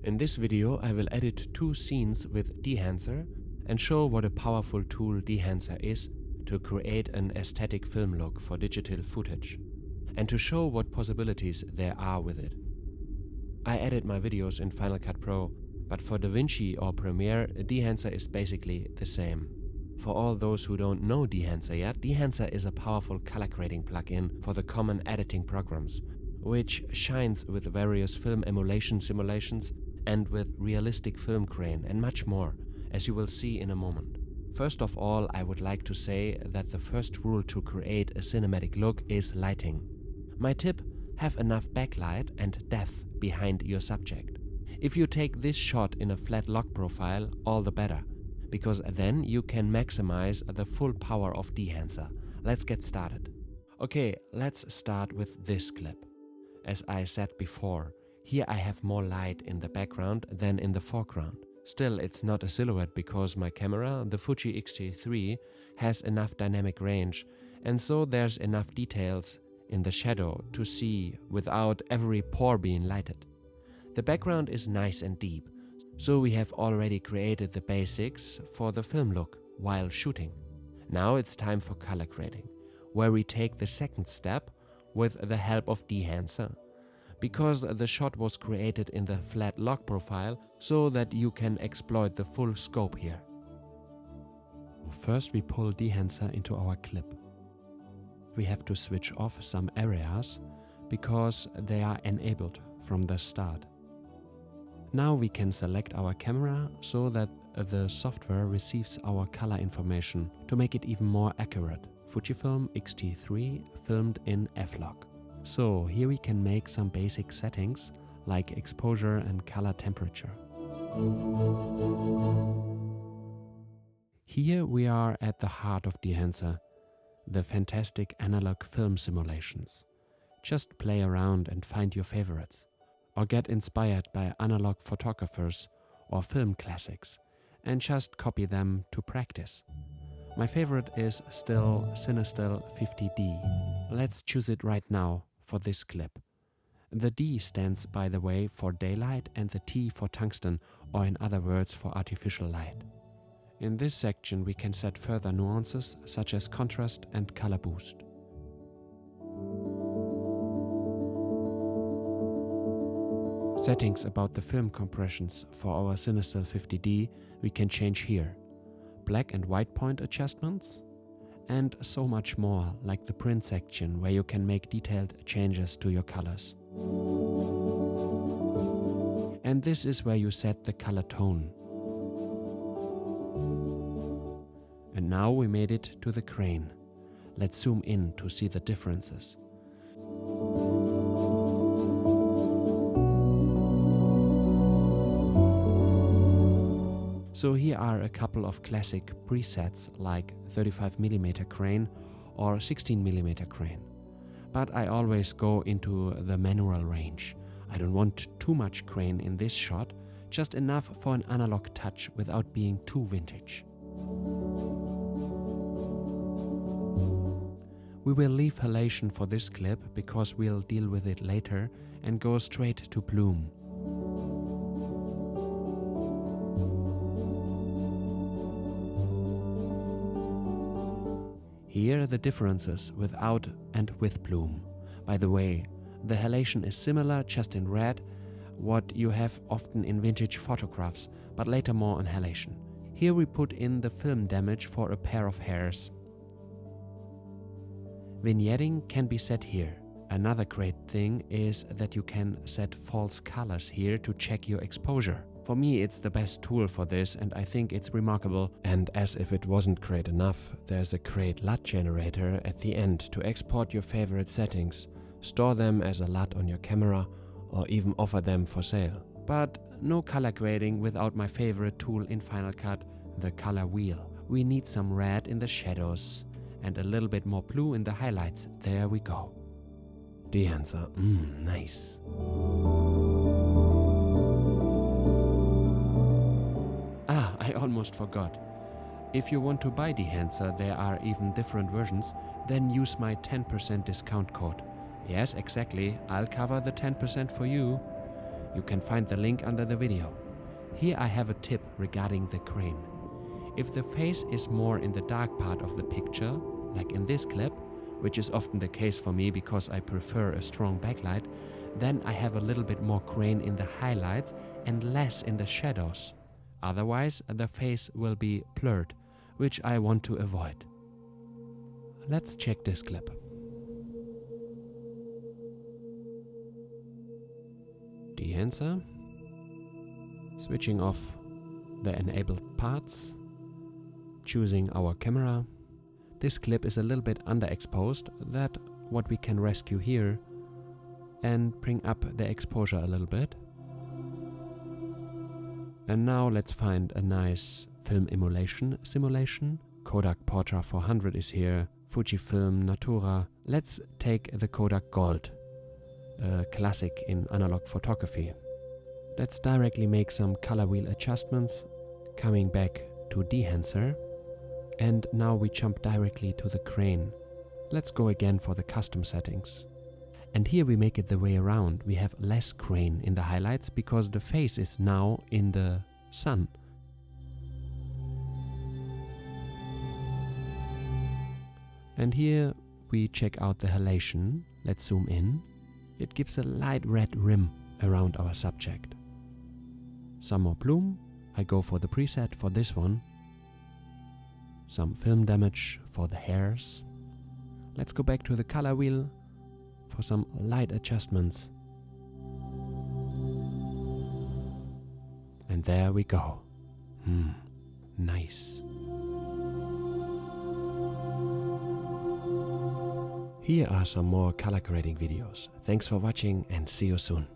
In this video I will edit 2 scenes with Dehancer and show what a powerful tool Dehancer is to create an aesthetic film look for digital footage, and to show what possibilities there are with it. I edit my videos in Final Cut Pro, but for DaVinci or Premiere, Dehancer is basically the same. For all those who don't know Dehancer yet, Dehancer is a powerful color grading plugin for the common editing programs, which shines with various film emulation simulations and with realistic film grain and much more, as you will see in a moment. First of all, I would like to say that the first rule to create a cinematic look is lighting. My tip: have enough backlight and depth behind your subject. If you take this shot in a flat log profile, all the better, because then you can maximize the full power of Dehancer. Let's get started. Okay, let's start with this clip. As I said before, here I have more light in the background than in the foreground. Still, it's not a silhouette because my camera, the Fuji XT3, has enough dynamic range, and so there's enough details in the shadow to see without every pore being lighted. The background is nice and deep, so we have already created the basics for the film look while shooting. Now it's time for color grading, where we take the second step with the help of Dehancer, because the shot was created in the flat log profile so that you can exploit the full scope here. First we pull Dehancer into our clip. We have to switch off some areas because they are enabled from the start. Now we can select our camera so that the software receives our color information to make it even more accurate. Fujifilm XT3 filmed in F-Log. So here we can make some basic settings like exposure and color temperature. Here we are at the heart of Dehancer, the fantastic analog film simulations. Just play around and find your favorites, or get inspired by analog photographers or film classics and just copy them to practice. My favorite is still CineStill 50D. Let's choose it right now for this clip. The D stands, by the way, for daylight and the T for tungsten, or in other words for artificial light. In this section we can set further nuances such as contrast and color boost. Settings about the film compressions for our CineStill 50D we can change here. Black and white point adjustments, and so much more, like the print section where you can make detailed changes to your colors. And this is where you set the color tone. And now we made it to the grain. Let's zoom in to see the differences. So here are a couple of classic presets like 35mm grain or 16mm grain. But I always go into the manual range. I don't want too much grain in this shot, just enough for an analog touch without being too vintage. We will leave halation for this clip because we'll deal with it later and go straight to bloom. Here are the differences without and with bloom. By the way, the halation is similar, just in red, what you have often in vintage photographs, but later more on halation. Here we put in the film damage for a pair of hairs. Vignetting can be set here. Another great thing is that you can set false colors here to check your exposure. For me, it's the best tool for this, and I think it's remarkable. And as if it wasn't great enough, there's a great LUT generator at the end to export your favorite settings, store them as a LUT on your camera, or even offer them for sale. But no color grading without my favorite tool in Final Cut, the color wheel. We need some red in the shadows and a little bit more blue in the highlights. There we go. Dehancer, nice. I almost forgot. If you want to buy Dehancer, there are even different versions, then use my 10% discount code. Yes, exactly, I'll cover the 10% for you. You can find the link under the video. Here I have a tip regarding the crane. If the face is more in the dark part of the picture, like in this clip, which is often the case for me because I prefer a strong backlight, then I have a little bit more crane in the highlights and less in the shadows. Otherwise, the face will be blurred, which I want to avoid. Let's check this clip. Dehancer. Switching off the enabled parts. Choosing our camera. This clip is a little bit underexposed, that's what we can rescue here, and bring up the exposure a little bit. And now let's find a nice film emulation simulation. Kodak Portra 400 is here, Fujifilm Natura. Let's take the Kodak Gold, a classic in analog photography. Let's directly make some color wheel adjustments, coming back to Dehancer. And now we jump directly to the crane. Let's go again for the custom settings. And here we make it the way around. We have less crane in the highlights because the face is now in the sun. And here we check out the halation. Let's zoom in. It gives a light red rim around our subject. Some more bloom. I go for the preset for this one. Some film damage for the hairs. Let's go back to the color wheel for some light adjustments. And there we go. Nice. Here are some more color grading videos. Thanks for watching and see you soon.